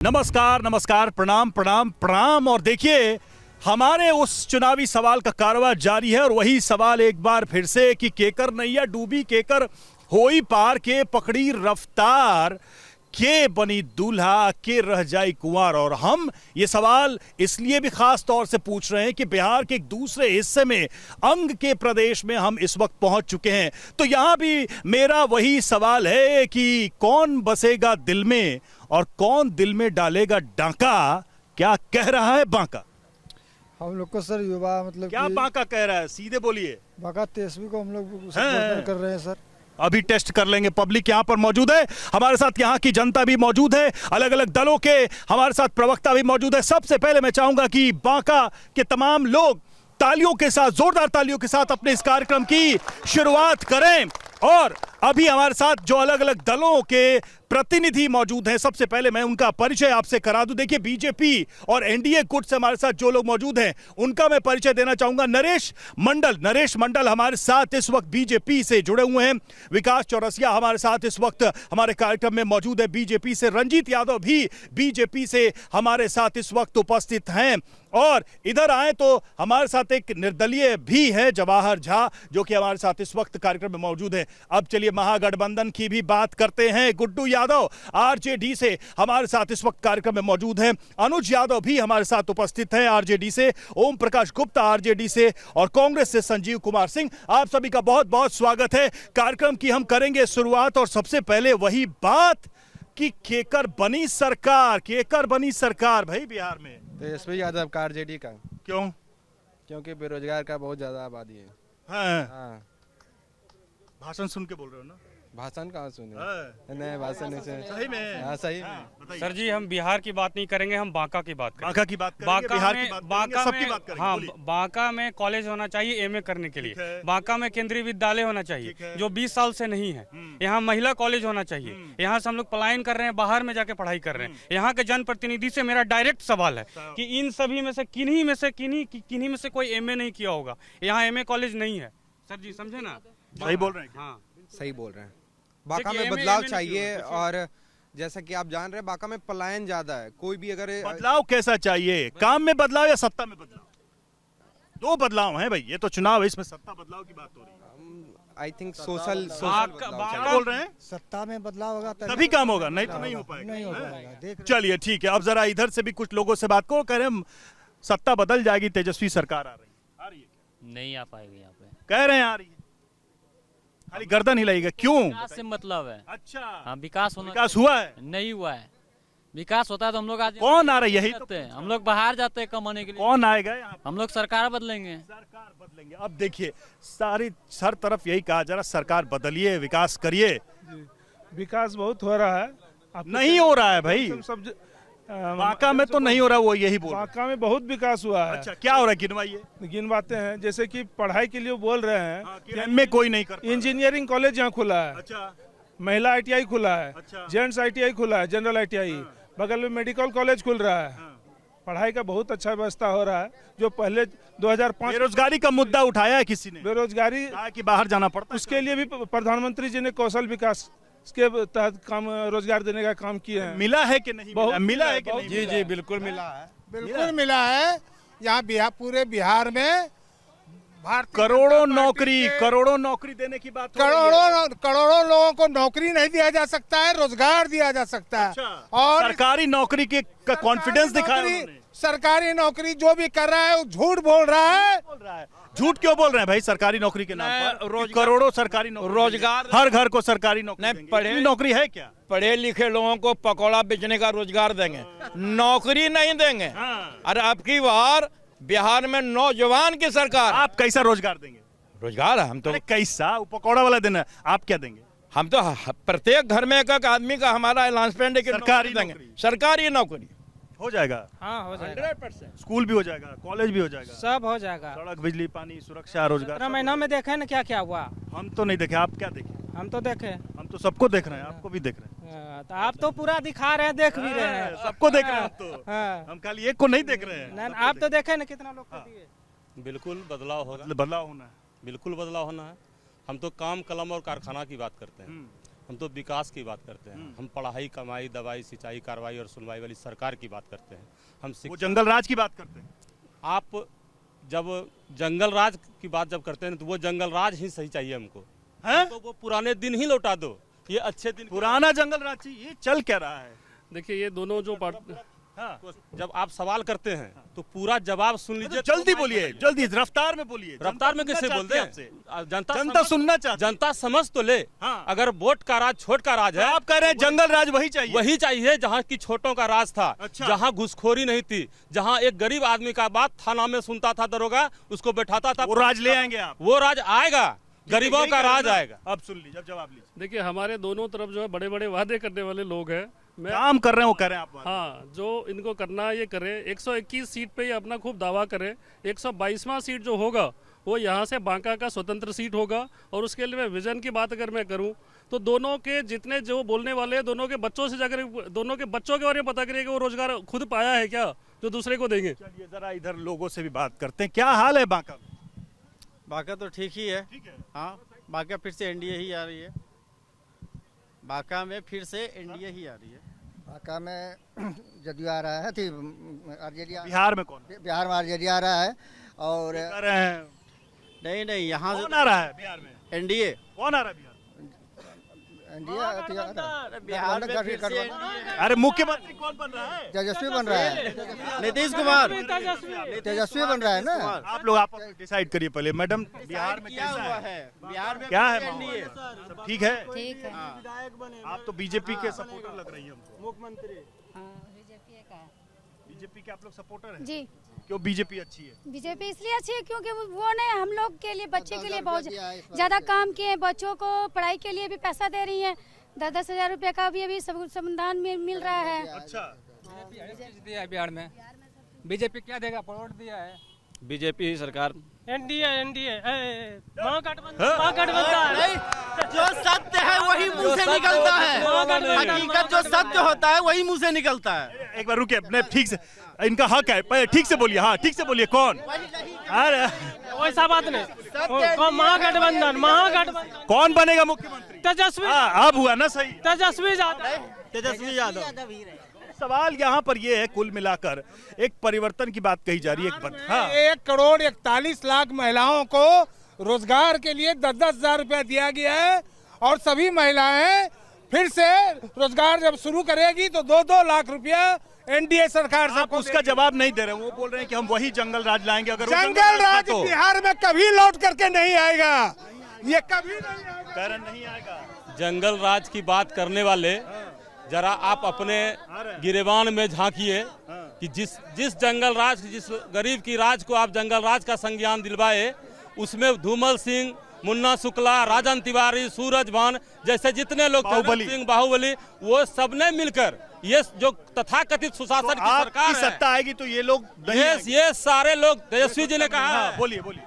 नमस्कार नमस्कार, प्रणाम प्रणाम प्रणाम। और देखिए, हमारे उस चुनावी सवाल का कारवां जारी है और वही सवाल एक बार फिर से कि केकर नैया डूबी केकर होई पार, के पकड़ी रफ्तार, के बनी दूल्हा, के रह जाई कुंवर। और हम ये सवाल इसलिए भी खास तौर से पूछ रहे हैं कि बिहार के एक दूसरे हिस्से में, अंग के प्रदेश में हम इस वक्त पहुंच चुके हैं। तो यहां भी मेरा वही सवाल है कि कौन बसेगा दिल में और कौन दिल में डालेगा डांका। क्या कह रहा है बांका? हम लोग को सर युवा मतलब क्या बांका कह रहा है, सीधे बोलिए। बांका तेजस्वी को हम लोग सपोर्ट कर रहे हैं सर। अभी टेस्ट कर लेंगे। पब्लिक यहां पर मौजूद है, हमारे साथ यहां की जनता भी मौजूद है, अलग अलग दलों के हमारे साथ प्रवक्ता भी मौजूद है। सबसे पहले मैं चाहूंगा कि बांका के तमाम लोग तालियों के साथ, जोरदार तालियों के साथ अपने इस कार्यक्रम की शुरुआत करें। और अभी हमारे साथ जो अलग अलग दलों के प्रतिनिधि मौजूद हैं, सबसे पहले मैं उनका परिचय आपसे करा दूं। देखिए, बीजेपी और एनडीए गुट से हमारे साथ जो लोग मौजूद हैं उनका मैं परिचय देना चाहूंगा। नरेश मंडल हमारे साथ इस वक्त बीजेपी से जुड़े हुए हैं। विकास चौरसिया हमारे साथ इस वक्त हमारे कार्यक्रम में मौजूद है बीजेपी से। रंजीत यादव भी बीजेपी से हमारे साथ इस वक्त उपस्थित हैं। और इधर आए तो हमारे साथ एक निर्दलीय भी है, जवाहर झा, जो कि हमारे साथ इस वक्त कार्यक्रम में मौजूद है। अब चलिए महागठबंधन की भी बात करते हैं। गुड्डू यादव आरजेडी से हमारे साथ इस वक्त कार्यक्रम में मौजूद हैं। अनुज यादव भी हमारे साथ उपस्थित हैं आरजेडी से। ओम प्रकाश गुप्ता आरजेडी से और कांग्रेस से संजीव कुमार सिंह। आप सभी का बहुत बहुत स्वागत है। कार्यक्रम की हम करेंगे शुरुआत और सबसे पहले वही बात कि केकर बनी सरकार भाई बिहार में? तेजस्वी यादव का, आरजेडी का। क्यों? क्योंकि बेरोजगार का बहुत ज्यादा आबादी है। हाँ। भाषण सुन के बोल रहे हो ना? भाषण कहाँ सुने? नहीं, भाषण नहीं सुने। सही में? हाँ, सही में। सर जी, हम बिहार की बात नहीं करेंगे, हम बांका की बात करेंगे। बांका की बात करेंगे, बिहार की बात करेंगे, सबकी बात करेंगे। हाँ, बोलिए। बांका में कॉलेज होना चाहिए एमए करने के लिए। है। बांका में केंद्रीय विद्यालय होना चाहिए जो 20 साल से नहीं है। यहाँ महिला कॉलेज होना चाहिए। यहाँ से हम लोग पलायन कर रहे हैं, बाहर में जाके पढ़ाई कर रहे हैं। यहाँ के जनप्रतिनिधि से मेरा डायरेक्ट सवाल है कि इन सभी में से किन्हीं में से कोई एमए नहीं किया होगा। यहाँ एमए कॉलेज नहीं है। सर जी समझे ना? सही बोल रहे हैं। हाँ, सही बोल रहे हैं। बांका में बदलाव चाहिए। और जैसा कि आप जान रहे हैं, बांका में पलायन ज्यादा है। कोई भी अगर बदलाव कैसा चाहिए? काम में बदलाव या सत्ता में बदलाव? दो बदलाव हैं भाई, ये तो चुनाव है, इसमें सत्ता बदलाव की बात हो रही है। आई थिंक सोशल क्या बोल रहे हैं? सत्ता में बदलाव होगा तभी काम होगा, नहीं तो नहीं हो पाएगा। नहीं हो पाएगा। देख चलिए ठीक है, अब जरा इधर से भी कुछ लोगों से बात करो। कह रहे हैं सत्ता बदल जाएगी, तेजस्वी सरकार आ रही है। नहीं आ पाएगी यहाँ पे। कह रहे हैं आ रही है, खाली गर्दन हिलाएगा। क्यों? विकास से मतलब है। अच्छा, हाँ, विकास हुआ है? नहीं हुआ है। विकास होता है तो हम लोग आज कौन आ रहा है? यही तो जाते हैं, हम लोग बाहर जाते हैं कमाने के लिए। कौन आएगा यहाँ? हम लोग सरकार बदलेंगे। सरकार बदलेंगे। अब देखिए, हर तरफ यही कहा जा रहा, सरकार बदलिए, विकास करिए। विकास बहुत हो रहा है। नहीं हो रहा है भाई। सब बांका में तो नहीं हो रहा, वो यही बोल रहे हैं। बांका में बहुत विकास हुआ है। अच्छा, क्या हो रहा है? गिनवाइए। गिनवाते हैं। जैसे कि पढ़ाई के लिए बोल रहे हैं, में कोई नहीं करता। इंजीनियरिंग कॉलेज यहाँ खुला है। अच्छा, महिला आईटीआई खुला है। अच्छा। जेंट्स आईटीआई खुला है, जनरल आईटीआई। बगल में मेडिकल कॉलेज खुल रहा है। पढ़ाई का बहुत अच्छा व्यवस्था हो रहा है। जो पहले 2005 बेरोजगारी का मुद्दा उठाया है किसी ने? बेरोजगारी कि बाहर जाना पड़ता है। उसके लिए भी प्रधानमंत्री जी ने कौशल विकास के तहत काम, रोजगार देने का काम किए हैं। मिला है कि नहीं? मिला है कि नहीं? जी जी, बिल्कुल मिला है। बिल्कुल मिला है। यहाँ पूरे बिहार में करोड़ों नौकरी देने की बात हो रही है। करोड़ों लोगों को नौकरी नहीं दिया जा सकता है, रोजगार दिया जा सकता है। अच्छा, और सरकारी नौकरी के कॉन्फिडेंस दिखाया उन्होंने। सरकारी नौकरी जो भी कर रहा है वो झूठ बोल रहा है। झूठ क्यों बोल रहे हैं भाई? सरकारी नौकरी के नाम पर करोड़ों सरकारी नौकरी, रोजगार, हर घर को सरकारी नौकरी नहीं, देंगे। पढ़े- इतनी नौकरी है क्या? पढ़े लिखे लोगों को पकौड़ा बेचने का रोजगार देंगे, नौकरी नहीं देंगे। और अब की बार बिहार में नौजवान की सरकार। आप कैसा रोजगार देंगे? रोजगार हम तो अरे कैसा? पकौड़ा वाला देना, आप क्या देंगे? हम तो प्रत्येक घर में एक आदमी का हमारा अनाउंसमेंट है कि सरकारी नौकरी देंगे, नौकरी। सरकारी नौकरी। हो जाएगा। हाँ हो जाएगा। 100%। स्कूल भी हो जाएगा, कॉलेज भी हो जाएगा, सब हो जाएगा। सड़क, बिजली, पानी, सुरक्षा, रोजगार। 15 महीनों में देखे ना क्या क्या हुआ। हम तो नहीं देखे, आप क्या देखे? हम तो देखे। हम तो सबको देख रहे हैं, आपको भी देख रहे हैं। तो आप तो पूरा दिखा रहे हैं, देख भी रहे हैं। सबको देख रहे हैं आप तो। हाँ। हम खाली एक को नहीं देख रहे हैं। नहीं, आप तो देखे ना कितना लोग को दिए। बिल्कुल बदलाव होगा। बदलाव होना है। बिल्कुल बदलाव होना है। हम तो काम, कलम और कारखाना की बात करते हैं। हम तो विकास की बात करते हैं। हम पढ़ाई, कमाई, दवाई, सिंचाई, कार्रवाई और सुनवाई वाली सरकार की बात करते हैं। हम वो जंगल राज की बात करते हैं। आप जब जंगल राज की बात जब करते हैं तो वो जंगल राज ही सही चाहिए हमको। हैं? तो वो पुराने दिन ही लौटा दो, ये अच्छे दिन पुराना जंगल राज चाहिए। ये चल क्या रहा है? देखिए ये दोनों जो तो जब आप सवाल करते हैं तो पूरा जवाब सुन लीजिए। जल्दी बोलिए, जल्दी रफ्तार में बोलिए। रफ्तार में कैसे बोलते हैं? जनता सुनना चाहती है। जनता समझ तो ले। हाँ। अगर वोट का राज छोट का राज है, आप कह रहे हैं जंगल राज वही चाहिए। वही चाहिए जहाँ की छोटों का राज था। अच्छा। जहाँ घुसखोरी नहीं थी, जहाँ एक गरीब आदमी का बात थाना में सुनता था दरोगा, उसको बैठाता था। वो राज ले आएंगे आप? वो राज आएगा, गरीबों का राज आएगा। अब सुन लीजिए, अब जवाब लीजिए। देखिए हमारे दोनों तरफ जो है बड़े बड़े वादे करने वाले लोग हैं। मैं काम कर रहे हैं वो कह रहे हैं आप। हाँ, जो इनको करना है ये करें। 121 सीट पे ये अपना खूब दावा करें। 122वां सीट जो होगा वो यहाँ से बांका का स्वतंत्र सीट होगा। और उसके लिए मैं विजन की बात अगर मैं करूँ तो दोनों के जितने जो बोलने वाले हैं, दोनों के बच्चों से जाकर दोनों के बच्चों के बारे में पता करिए कि वो रोजगार खुद पाया है क्या जो दूसरे को देंगे। चलिए जरा इधर लोगों से भी बात करते हैं। क्या हाल है बांका? बांका तो ठीक ही है। हाँ, बांका फिर से एनडीए ही आ रही है। बांका में फिर से एनडीए ही आ रही है। बांका में जदयू आ रहा है, आरजेडी। बिहार में कौन? बिहार में आरजेडी आ रहा है। और कह रहे हैं नहीं यहाँ कौन आ रहा है बिहार में? एनडीए। कौन आ रहा है बिहार? बिहार में फिर से NDA। अरे मुख्यमंत्री कौन बन रहा है? तेजस्वी बन रहा है। नीतीश कुमार। तेजस्वी बन रहा है ना। आप लोग आप डिसाइड करिए पहले। मैडम बिहार में क्या कैसा हुआ है? है? बिहार में क्या फिर है से एनडीए। सब ठीक है? ठीक है। आप तो बीजेपी के सपोर्टर लग रही है हमको। मुख्यमंत्री बीजेपी के आप लोग सपोर्टर हैं? जी। क्यों बीजेपी अच्छी है? बीजेपी इसलिए अच्छी है क्योंकि वो ने हम लोग के लिए, बच्चे के लिए बहुत ज्यादा काम किए हैं। बच्चों को पढ़ाई के लिए भी पैसा दे रही है। 10-10 हजार रुपए का भी अभी संविधान में मिल रहा है। अच्छा, दिया है बिहार में। बीजेपी क्या देगा? वोट दिया है बीजेपी ही सरकार। एनडीए जो सत्य है वही मुंह से निकलता है। हकीकत जो सत्य होता है वही मुंह से निकलता है। एक बार रुके, अपने ठीक से, इनका हक है, पहले ठीक से बोलिए। हाँ ठीक से बोलिए। कौन? अरे वैसा बात नहीं। महागठबंधन कौन बनेगा मुख्यमंत्री? तेजस्वी। अब हुआ ना सही? तेजस्वी यादव। सवाल यहाँ पर ये है, कुल मिलाकर एक परिवर्तन की बात कही जा रही है। हाँ। 1,41,00,000 महिलाओं को रोजगार के लिए 10-10 हजार रुपया दिया गया है। और सभी महिलाएं फिर से रोजगार जब शुरू करेगी तो 2-2 लाख रुपया एनडीए सरकार से। आप उसका जवाब नहीं दे रहे। वो बोल रहे हैं कि हम वही जंगल राज लाएंगे। अगर जंगल राज बिहार में कभी लौट करके नहीं आएगा। ये कभी नहीं आएगा। नहीं आएगा। जंगल राज की बात करने वाले जरा आप अपने गिरेबान में झांकिए कि जिस जंगल राज, जिस गरीब की राज को आप जंगल राज का संज्ञान दिलवाए, उसमें धूमल सिंह, मुन्ना शुक्ला, राजन तिवारी, सूरज भान जैसे जितने लोग, बाहुबली, वो सबने मिलकर ये जो तथाकथित सुशासन की सरकार है, सत्ता आएगी तो ये लोग, ये सारे लोग, तेजस्वी जी ने कहा। बोलिए बोलिए।